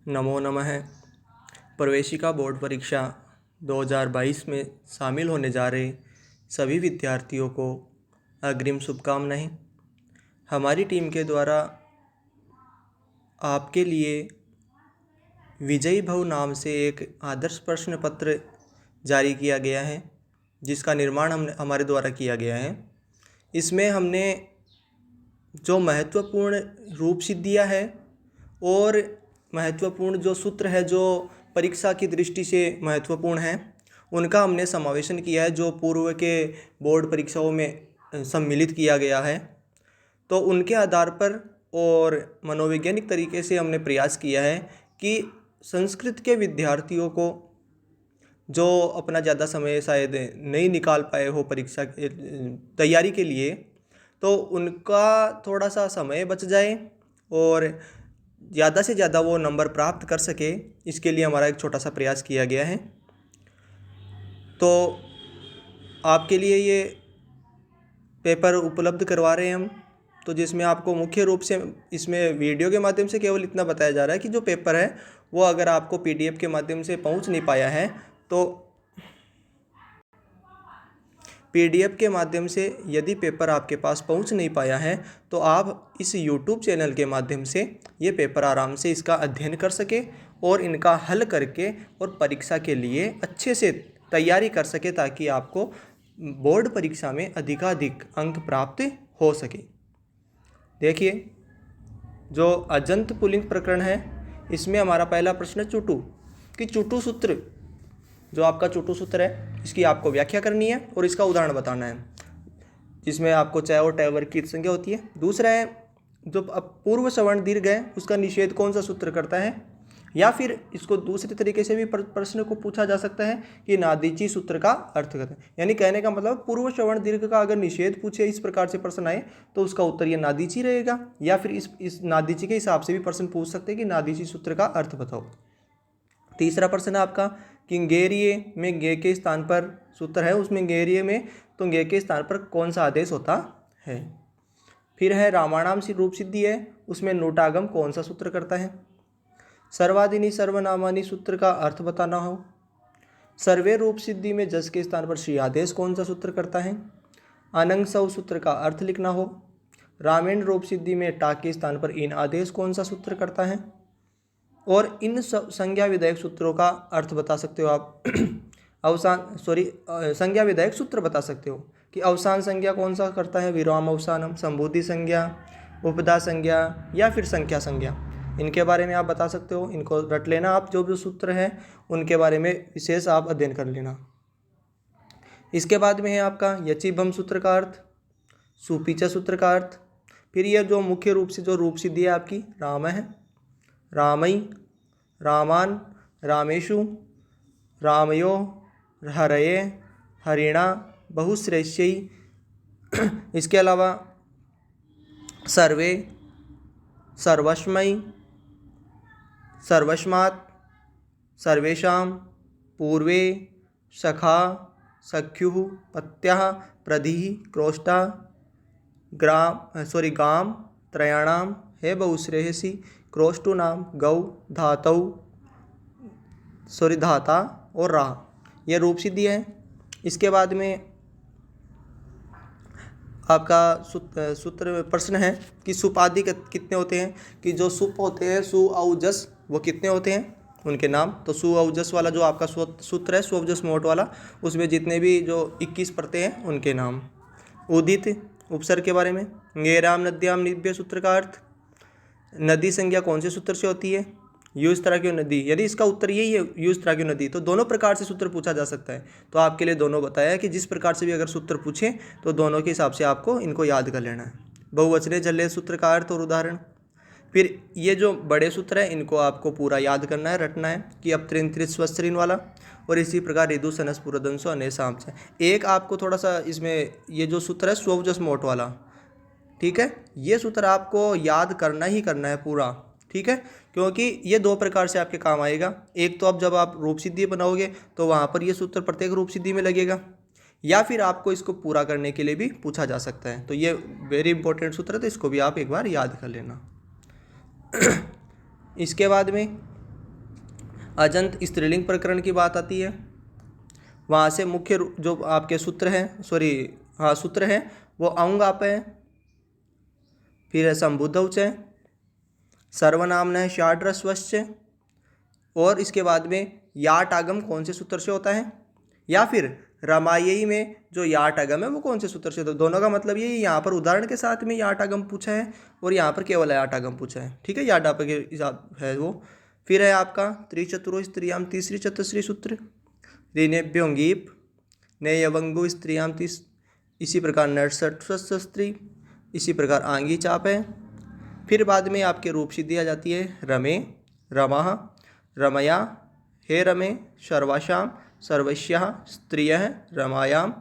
नमो नमः। प्रवेशिका बोर्ड परीक्षा 2022 में शामिल होने जा रहे सभी विद्यार्थियों को अग्रिम शुभकामनाएं। हमारी टीम के द्वारा आपके लिए विजयी भव नाम से एक आदर्श प्रश्न पत्र जारी किया गया है, जिसका निर्माण हमारे द्वारा किया गया है। इसमें हमने जो महत्वपूर्ण रूप सिद्धियाँ है और महत्वपूर्ण जो सूत्र है जो परीक्षा की दृष्टि से महत्वपूर्ण है, उनका हमने समावेशन किया है, जो पूर्व के बोर्ड परीक्षाओं में सम्मिलित किया गया है। तो उनके आधार पर और मनोवैज्ञानिक तरीके से हमने प्रयास किया है कि संस्कृत के विद्यार्थियों को जो अपना ज़्यादा समय शायद नहीं निकाल पाए हो परीक्षा के तैयारी के लिए, तो उनका थोड़ा सा समय बच जाए और ज़्यादा से ज़्यादा वो नंबर प्राप्त कर सके। इसके लिए हमारा एक छोटा सा प्रयास किया गया है। तो आपके लिए ये पेपर उपलब्ध करवा रहे हैं हम, तो जिसमें आपको मुख्य रूप से इसमें वीडियो के माध्यम से केवल इतना बताया जा रहा है कि जो पेपर है वो अगर आपको PDF के माध्यम से पहुंच नहीं पाया है, तो PDF के माध्यम से यदि पेपर आपके पास पहुंच नहीं पाया है, तो आप इस YouTube चैनल के माध्यम से ये पेपर आराम से इसका अध्ययन कर सके और इनका हल करके और परीक्षा के लिए अच्छे से तैयारी कर सके, ताकि आपको बोर्ड परीक्षा में अधिकाधिक अंक प्राप्त हो सके। देखिए, जो अजंत पुल्लिंग प्रकरण है, इसमें हमारा पहला प्रश्न है चुटू कि चुटू सूत्र, जो आपका चुटू सूत्र है, इसकी आपको व्याख्या करनी है और इसका उदाहरण बताना है, जिसमें आपको चाय और टैवर की संज्ञा होती है। दूसरा है जो अब पूर्व सवर्ण दीर्घ है, उसका निषेध कौन सा सूत्र करता है, या फिर इसको दूसरे तरीके से भी प्रश्न को पूछा जा सकता है कि नादीची सूत्र का अर्थ करता है। यानी कहने का मतलब पूर्व सवर्ण दीर्घ का अगर निषेध पूछे, इस प्रकार से प्रश्न आए, तो उसका उत्तर ये नादीची रहेगा, या फिर इस नादीची के हिसाब से भी प्रश्न पूछ सकते हैं कि नादीची सूत्र का अर्थ बताओ। तीसरा प्रश्न है आपका किंगेरिये में गे के स्थान पर सूत्र है, उसमें गेरिये में तो गे के स्थान पर कौन सा आदेश होता है। फिर है रामाणाम रूप सिद्धि है, उसमें नोटागम कौन सा सूत्र करता है। सर्वादिनी सर्वनामानी सूत्र का अर्थ बताना हो। सर्वे रूप सिद्धि में जस के स्थान पर श्री आदेश कौन सा सूत्र करता है। अनंग सव सूत्र का अर्थ लिखना हो। रामेण रूप सिद्धि में टा के स्थान पर इन आदेश कौन सा सूत्र करता है। और इन संज्ञा विधायक सूत्रों का अर्थ बता सकते हो आप। संज्ञा विधायक सूत्र बता सकते हो कि अवसान संज्ञा कौन सा करता है, विराम अवसानम, संबोधि संज्ञा, उपदा संज्ञा, या फिर संख्या संज्ञा। इनके बारे में आप बता सकते हो, इनको रट लेना आप। जो भी सूत्र हैं उनके बारे में विशेष आप अध्ययन कर लेना। इसके बाद में है आपका यचिभम सूत्र का अर्थ, सुपीचा सूत्र का अर्थ। फिर यह जो मुख्य रूप से जो रूप सिद्धि है आपकी, राम है, रामई, रामान, रामेशु, रामयो, हरये, हरिणा, बहुश्रेष्यई। इसके अलावा सर्वे, सर्वस्मयी, सर्वस्मात्, सर्वेषां, पूर्वे, सखा, सख्युः, पत्याः, प्रधिः, क्रोष्टा, गाम, त्रयाणाम, हे बहुश्रेयसी, क्रोष्टूनाम, गौ, धातौ, धाता और राह, यह रूप सिद्धि है। इसके बाद में आपका सूत्र प्रश्न है कि सुपादि कितने होते हैं, कि जो सुप होते हैं सु औ जस, वो कितने होते हैं, उनके नाम। तो सु औ जस वाला जो आपका सूत्र है, सु औ जस मोट वाला, उसमें जितने भी जो 21 परतें हैं उनके नाम। उदित उपसर्ग के बारे में। गेराम नद्याम निभ्य सूत्र का अर्थ, नदी संज्ञा कौन से सूत्र से होती है, यूज तरह की नदी। यदि इसका उत्तर यही है यूज तरह की नदी, तो दोनों प्रकार से सूत्र पूछा जा सकता है। तो आपके लिए दोनों बताया है कि जिस प्रकार से भी अगर सूत्र पूछे तो दोनों के हिसाब से आपको इनको याद कर लेना है। बहुवचने जल्ले सूत्र का अर्थ और उदाहरण। फिर ये जो बड़े सूत्र है इनको आपको पूरा याद करना है, रटना है कि अब त्रिंत्रित स्वस्त्रीन वाला, और इसी प्रकार रिदु सनस पुरदंसो अने साम से। एक आपको थोड़ा सा इसमें ये जो सूत्र है स्वजस मोट वाला, ठीक है, ये सूत्र आपको याद करना ही करना है पूरा, ठीक है, क्योंकि ये दो प्रकार से आपके काम आएगा। एक तो अब जब आप रूप सिद्धि बनाओगे तो वहाँ पर ये सूत्र प्रत्येक रूप सिद्धि में लगेगा, या फिर आपको इसको पूरा करने के लिए भी पूछा जा सकता है। तो ये वेरी इंपॉर्टेंट सूत्र है, तो इसको भी आप एक बार याद कर लेना। इसके बाद में अजंत स्त्रीलिंग प्रकरण की बात आती है, वहाँ से मुख्य जो आपके सूत्र हैं, सूत्र हैं वो औंग आप हैं। फिर है संबुद्धौच है, सर्वनामन है षाड्रस्वश्च, और इसके बाद में याट आगम कौन से सूत्र से होता है, या फिर रामायणी में जो याट आगम है वो कौन से सूत्र से होता है। दोनों का मतलब ये यहाँ पर उदाहरण के साथ में याट आगम पूछा है और यहाँ पर केवल याट आगम पूछा है। ठीक है, याट आगम के हिसाब है वो। फिर है आपका त्रिचतुरो स्त्रियाम तीसरी चतुश्री सूत्र, ऋणेभ्योंगीप नेयवंगो स्त्रियाम तीस, इसी प्रकार नरसठ स्त्री, इसी प्रकार आंगी चाप है। फिर बाद में आपके रूप सिद्धि आ जाती है, रमे रमा रमया, हे रमे सर्वाशाम सर्वस्याः स्त्रियः रमायाम,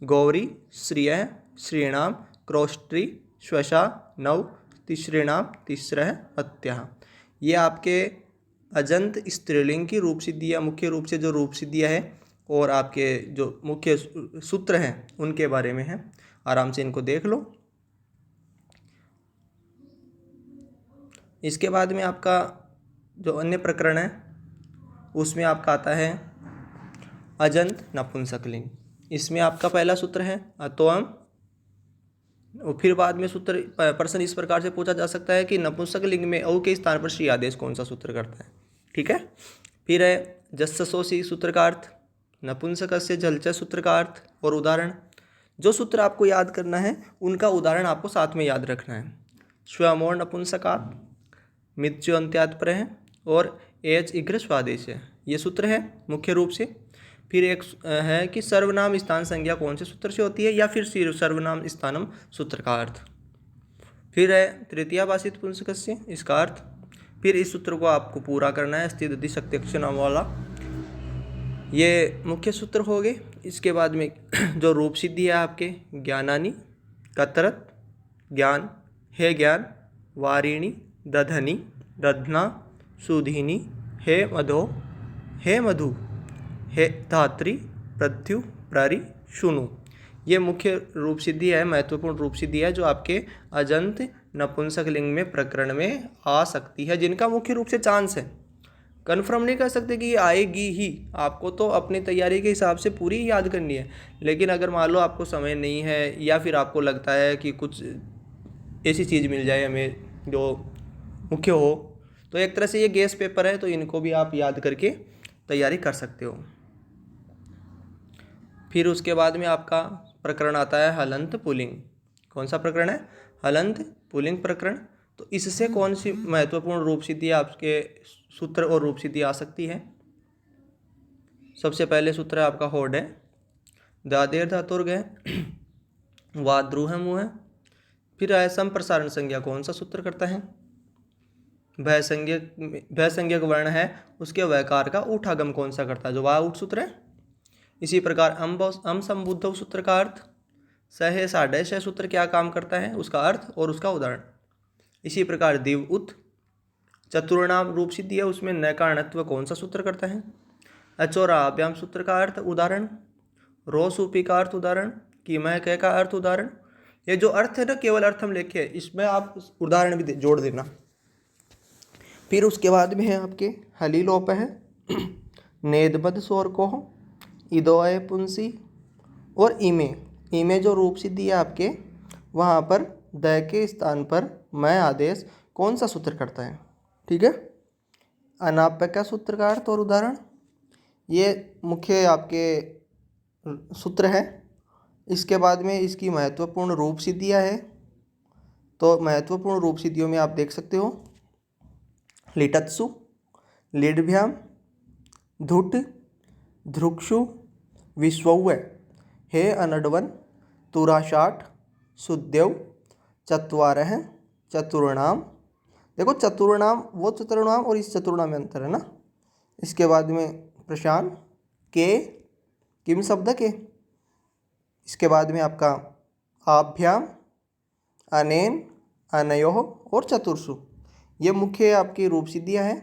गौरी श्रियः श्रीणाम, क्रोष्ट्री श्वशा नौ तिसृणाम तिस्रः पत्यः। ये आपके अजंत स्त्रीलिंग की रूप सिद्धियाँ, मुख्य रूप से जो रूप सिद्धियाँ है और आपके जो मुख्य सूत्र हैं उनके बारे में है। आराम से इनको देख लो। इसके बाद में आपका जो अन्य प्रकरण है उसमें आपका आता है अजंत नपुंसकलिंग। इसमें आपका पहला सूत्र है अतोअम, और फिर बाद में सूत्र प्रश्न इस प्रकार से पूछा जा सकता है कि नपुंसकलिंग में औ के स्थान पर श्री आदेश कौन सा सूत्र करता है। ठीक है, फिर है जस्सोसी सूत्र का अर्थ, नपुंसकस्य जलच सूत्र का अर्थ और उदाहरण। जो सूत्र आपको याद करना है उनका उदाहरण आपको साथ में याद रखना है। स्वमोर नपुंसकात्, मित्यु अंत्यात् पर है, और एच इग्र स्वादेश है, ये सूत्र है मुख्य रूप से। फिर एक है कि सर्वनाम स्थान संज्ञा कौन से सूत्र से होती है, या फिर सर्वनाम स्थानम सूत्र का अर्थ। फिर है तृतीया भाषित पुंसकस्य, इसका अर्थ। फिर इस सूत्र को आपको पूरा करना है, स्थिति शक्ति नाम वाला, ये मुख्य सूत्र हो गए। इसके बाद में जो रूप सिद्धि है आपके ज्ञानानी कतरत ज्ञान, हे ज्ञान, वारिणी दधनी दधना, सुधीनी हे मधो हे मधु, हे धात्री प्रत्यु प्रारी शुनु। ये मुख्य रूप सिद्धि है, महत्वपूर्ण रूप सिद्धि है जो आपके अजंत नपुंसकलिंग में प्रकरण में आ सकती है, जिनका मुख्य रूप से चांस है। कन्फर्म नहीं कर सकते कि ये आएगी ही, आपको तो अपनी तैयारी के हिसाब से पूरी याद करनी है। लेकिन अगर मान लो आपको समय नहीं है, या फिर आपको लगता है कि कुछ ऐसी चीज़ मिल जाए हमें जो मुख्य हो, तो एक तरह से ये गेस पेपर है, तो इनको भी आप याद करके तैयारी कर सकते हो। फिर उसके बाद में आपका प्रकरण आता है हलंत पुल्लिंग। कौन सा प्रकरण है? हलंत पुल्लिंग प्रकरण। तो इससे कौन सी महत्वपूर्ण रूप सिद्धि आपके सूत्र और रूप सिद्धि आ सकती है? सबसे पहले सूत्र है आपका होड है, दादेर धातुर्ग है, वाद्रुह मुँह है। फिर है संप्रसारण संज्ञा कौन सा सूत्र करता है? भय संज्ञक वर्ण है, उसके वैकार का ऊठागम कौन सा करता है? जो वाह ऊठ सूत्र है। इसी प्रकार अम संबुद्ध सूत्र का अर्थ, सहे साढ़े शह सूत्र क्या काम करता है, उसका अर्थ और उसका उदाहरण। इसी प्रकार दिव उत चतुर्णाम रूप सिद्धि है, उसमें नकारणत्व कौन सा सूत्र करता है? अचौराभ्याम सूत्र का अर्थ उदाहरण, रो सूपी का अर्थ उदाहरण, कीमह कह का अर्थ उदाहरण। ये जो अर्थ है ना, केवल अर्थ हम लिखे, इसमें आप उदाहरण भी जोड़ देना। फिर उसके बाद में है आपके हलीलोप है, नेदबद स्वर को, इदोय पुंसी और इमे जो रूप सिद्धि है आपके, वहाँ पर द के स्थान पर मैं आदेश कौन सा सूत्र करता है? ठीक है, अनाप्य का सूत्र का अर्थ और उदाहरण, ये मुख्य आपके सूत्र है। इसके बाद में इसकी महत्वपूर्ण रूप सिद्धियाँ है। तो महत्वपूर्ण रूप सिद्धियों में आप देख सकते हो लिटत्सु, लिडभ्याम, धुट, ध्रुक्षु, विश्वव्य, हे अनडवन, तुराशाठ, सुदेव, चत्वारह, चतुर्णाम। देखो चतुर्णाम वो चतुर्णाम और इस चतुर्णाम में अंतर है ना। इसके बाद में प्रशांत के किम शब्द के। इसके बाद में आपका आभ्याम, अनेन, अनयोः और चतुर्षु, ये मुख्य आपकी रूप सिद्धियाँ हैं।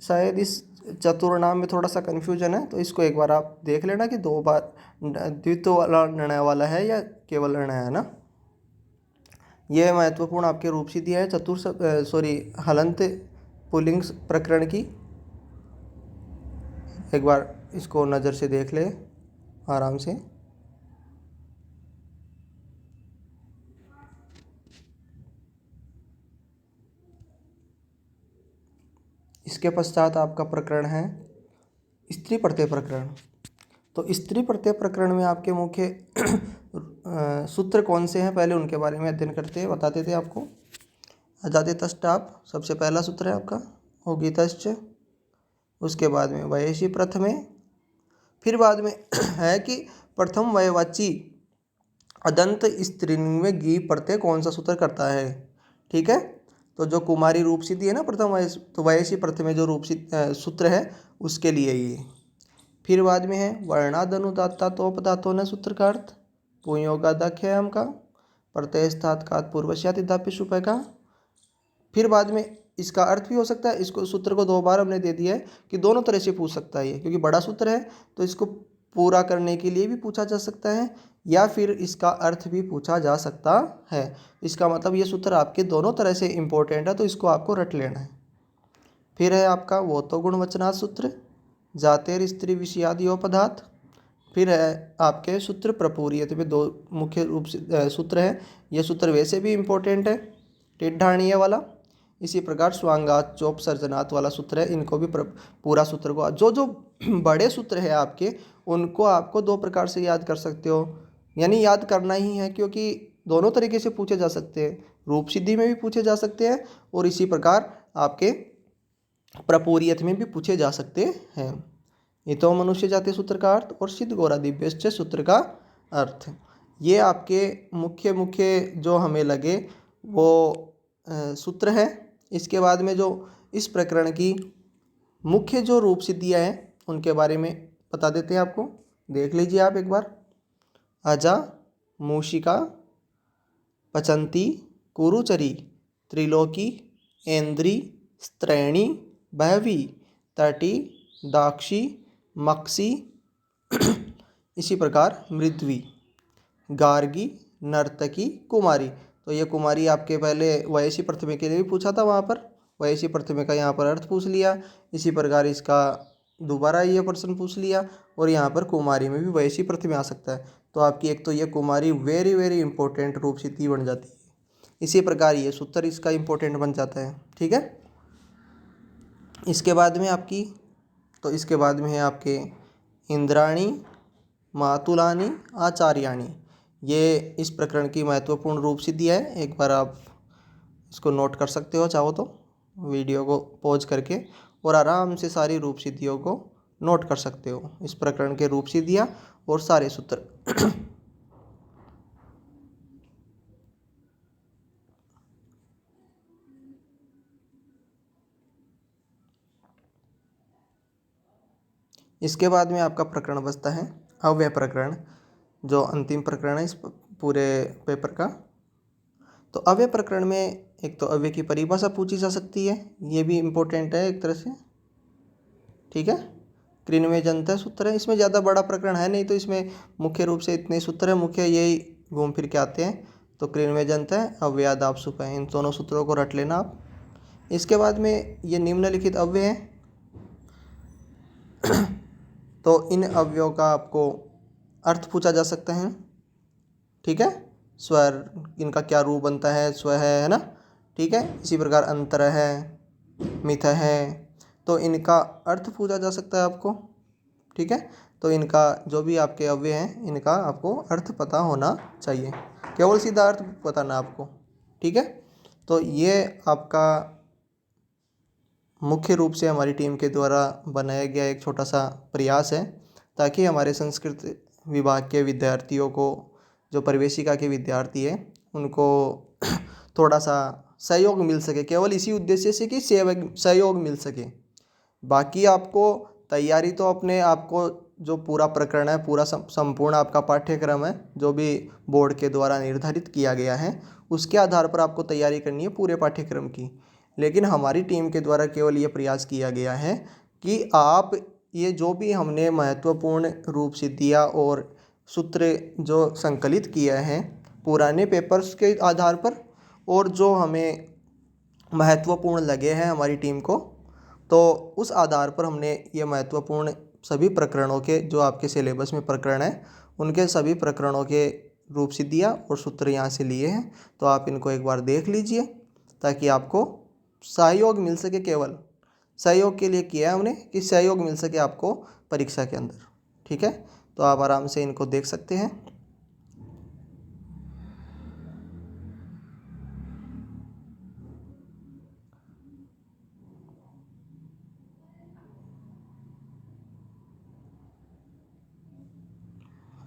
शायद इस चतुर्नाम में थोड़ा सा कन्फ्यूजन है, तो इसको एक बार आप देख लेना कि दो बार द्वित्व वाला निर्णय वाला है या केवल निर्णय है ना। ये महत्वपूर्ण आपके रूप सिद्धि है हलंत पुल्लिंग प्रकरण की। एक बार इसको नज़र से देख ले आराम से। इसके पश्चात आपका प्रकरण है स्त्री प्रत्यय प्रकरण। तो स्त्री प्रत्यय प्रकरण में आपके मुख्य सूत्र कौन से हैं, पहले उनके बारे में अध्ययन करते हैं, बताते थे आपको। अजादितश्चाप सबसे पहला सूत्र है आपका, ओगितश्च, उसके बाद में वयसी प्रथमे, फिर बाद में है कि प्रथम वयवाची अदंत स्त्रीलिंग में गी प्रत्यय कौन सा सूत्र करता है। ठीक है, तो जो कुमारी रूप सिद्धि है ना प्रथम वयस, तो वयसी प्रथमे जो रूप सूत्र है उसके लिए ये। फिर बाद में है वर्णादनुदात्ता तोपदातो न सूत्र का अर्थ पुंयोगादाख्याम का प्रत्ययस्थात का पूर्वस्यात इदापि सुपय का। फिर बाद में इसका अर्थ भी हो सकता है, इसको सूत्र को दो बार हमने दे दिया है कि दोनों तरह से पूछ सकता है ये, क्योंकि बड़ा सूत्र है तो इसको पूरा करने के लिए भी पूछा जा सकता है या फिर इसका अर्थ भी पूछा जा सकता है। इसका मतलब ये सूत्र आपके दोनों तरह से इम्पोर्टेंट है, तो इसको आपको रट लेना है। फिर है आपका वो तो गुणवचनात् सूत्र, जातेर स्त्री विषयादियोपधात। फिर है आपके सूत्र प्रपूर्यते में दो मुख्य रूप से सूत्र है। ये सूत्र वैसे भी इम्पोर्टेंट है, टिड्ढाणीय वाला। इसी प्रकार स्वांगात चोपसर्जनात् वाला सूत्र है, इनको भी पूरा सूत्र को जो जो बड़े सूत्र है आपके उनको आपको दो प्रकार से याद कर सकते हो, यानी याद करना ही है, क्योंकि दोनों तरीके से पूछे जा सकते हैं, रूप सिद्धि में भी पूछे जा सकते हैं और इसी प्रकार आपके प्रपूर्यत में भी पूछे जा सकते हैं। ये तो मनुष्य जाति सूत्र का अर्थ और सिद्ध गौरा दिव्यश्च सूत्र का अर्थ, ये आपके मुख्य मुख्य जो हमें लगे वो सूत्र है। इसके बाद में जो इस प्रकरण की मुख्य जो रूप सिद्धियाँ हैं उनके बारे में बता देते हैं आपको, देख लीजिए आप एक बार। अजा, मूषिका, पचंती, कुरुचरी, त्रिलोकी, ऐन्द्री, स्त्रैणी, बहवी, तटी, दाक्षी, मक्षी, इसी प्रकार मृद्वी, गार्गी, नर्तकी, कुमारी। तो ये कुमारी आपके पहले वयसी प्रथमे के लिए भी पूछा था, वहाँ पर वयसी प्रथमे का यहाँ पर अर्थ पूछ लिया। इसी प्रकार इसका दोबारा ये प्रश्न पूछ लिया और यहाँ पर कुमारी में भी वयसी प्रथमे आ सकता है। तो आपकी एक तो ये कुमारी वेरी वेरी इंपॉर्टेंट रूप सिद्धि बन जाती है। इसी प्रकार ये सूत्र इसका इंपॉर्टेंट बन जाता है। ठीक है, इसके बाद में आपकी इसके बाद में है आपके इंद्राणी, मातुलानी, आचार्याणी। ये इस प्रकरण की महत्वपूर्ण रूप सिद्धि है। एक बार आप इसको नोट कर सकते हो चाहो तो, वीडियो को पॉज करके, और आराम से सारी रूप सिद्धियों को नोट कर सकते हो, इस प्रकरण के रूप सिद्धियाँ और सारे सूत्र। इसके बाद में आपका प्रकरण बचता है अव्यय प्रकरण, जो अंतिम प्रकरण है इस पूरे पेपर का। तो अव्यय प्रकरण में एक तो अव्यय की परिभाषा पूछी जा सकती है, ये भी इम्पोर्टेंट है एक तरह से। ठीक है, कृन्वय जनता सूत्र है, इसमें ज़्यादा बड़ा प्रकरण है नहीं, तो इसमें मुख्य रूप से इतने सूत्र है, मुख्य यही घूम फिर के आते हैं। तो कृन्वय जनता है, अव्ययाद आप सुख है, इन दोनों सूत्रों को रट लेना आप। इसके बाद में ये निम्नलिखित अव्यय है, तो इन अव्ययों का आपको अर्थ पूछा जा सकता है। ठीक है, स्वर, इनका क्या रूप बनता है, स्व है ना। ठीक है, इसी प्रकार अंतर है, मिथ है, तो इनका अर्थ पूछा जा सकता है आपको। ठीक है, तो इनका जो भी आपके अव्यय हैं इनका आपको अर्थ पता होना चाहिए, केवल सीधा अर्थ पता ना आपको। ठीक है, तो ये आपका मुख्य रूप से हमारी टीम के द्वारा बनाया गया एक छोटा सा प्रयास है, ताकि हमारे संस्कृत विभाग के विद्यार्थियों को, जो प्रवेशिका के विद्यार्थी हैं, उनको थोड़ा सा सहयोग मिल सके, केवल इसी उद्देश्य से कि सहयोग मिल सके। बाकी आपको तैयारी तो अपने आपको जो पूरा प्रकरण है, पूरा संपूर्ण आपका पाठ्यक्रम है, जो भी बोर्ड के द्वारा निर्धारित किया गया है, उसके आधार पर आपको तैयारी करनी है पूरे पाठ्यक्रम की। लेकिन हमारी टीम के द्वारा केवल ये प्रयास किया गया है कि आप ये जो भी हमने महत्वपूर्ण रूप सिद्धियाँ और सूत्र जो संकलित किया है पुराने पेपर्स के आधार पर, और जो हमें महत्वपूर्ण लगे हैं हमारी टीम को, तो उस आधार पर हमने ये महत्वपूर्ण सभी प्रकरणों के जो आपके सिलेबस में प्रकरण है उनके सभी प्रकरणों के रूप सिद्धियाँ और सूत्र यहाँ से लिए हैं। तो आप इनको एक बार देख लीजिए ताकि आपको सहयोग मिल सके। केवल सहयोग के लिए किया है हमने कि सहयोग मिल सके आपको परीक्षा के अंदर। ठीक है, तो आप आराम से इनको देख सकते हैं।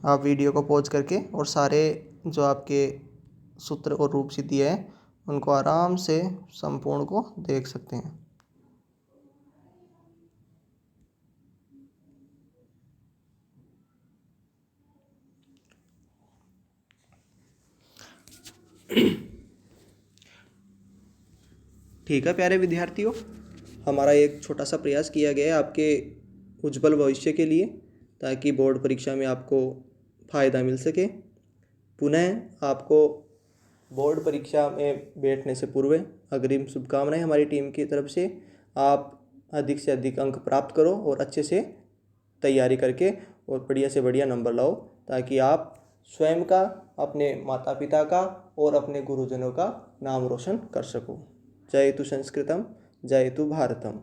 आप वीडियो को पॉज करके और सारे जो आपके सूत्र और रूप सिद्धि है उनको आराम से संपूर्ण को देख सकते हैं। ठीक है प्यारे विद्यार्थियों, हमारा एक छोटा सा प्रयास किया गया है आपके उज्जवल भविष्य के लिए, ताकि बोर्ड परीक्षा में आपको फ़ायदा मिल सके। पुनः आपको बोर्ड परीक्षा में बैठने से पूर्व अग्रिम शुभकामनाएं हमारी टीम की तरफ से। आप अधिक से अधिक अंक प्राप्त करो और अच्छे से तैयारी करके और बढ़िया से बढ़िया नंबर लाओ, ताकि आप स्वयं का, अपने माता पिता का और अपने गुरुजनों का नाम रोशन कर सको। जयतु संस्कृतम, जयतु भारतम।